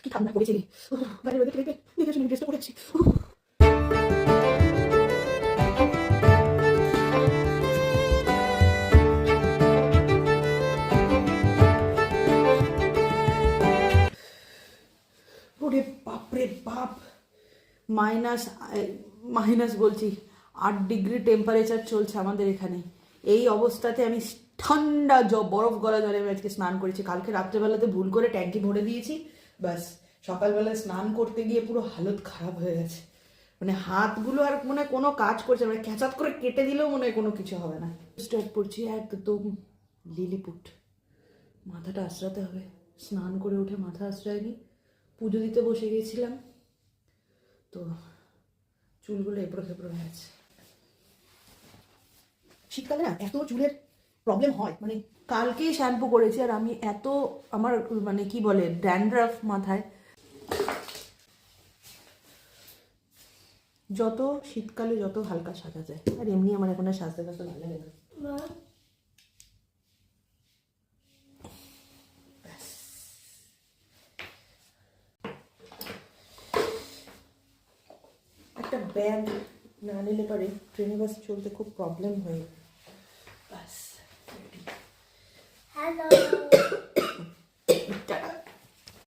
কি ঠান্ডা পড়েছে রে, বাইরে রোদে দেখে দেখে শুনে ড্রেসটা পরেছি। ওরে বাপরে বাপ, মাইনাস মাইনাস বলছি 8 ডিগ্রি টেম্পারেচার চলছে আমাদের এখানে। এই অবস্থাতে আমি ঠান্ডা বরফ গলা জলে আমি আজকে স্নান করেছি। কালকে রাত্রেবেলাতে ভুল করে ট্যাঙ্কি ভরে দিয়েছি, ব্যাস সকালবেলায় স্নান করতে গিয়ে পুরো হালত খারাপ হয়ে গেছে। মানে হাতগুলো আর মনে হয় কোনো কাজ করছে, মানে ক্যাচাত করে কেটে দিলেও মনে হয় কোনো কিছু হবে না। স্টার্ট করছি একদম লিলিপুট। মাথাটা আশ্রাতে হবে, স্নান করে উঠে মাথা আশ্রায়নি, পুজো দিতে বসে গিয়েছিলাম তো চুলগুলো এবড়ো খেবড়ো হয়ে আছে। শীতকালে না এত চুলের প্রবলেম হয়, মানে কালকেই শ্যাম্পু করেছি আর আমি এত আমার মানে কি বলে ড্যান্ড্রাফ মাথায়। যত শীতকালে যত হালকা সাজা যায়, আর এমনি আমার এখন আর সাজতে সাজতে ভালো লাগে না। একটা ব্যাগ না নিলে পারে ট্রেনে বাস চলতে খুব প্রবলেম হয়ে। ব্যাস হ্যালো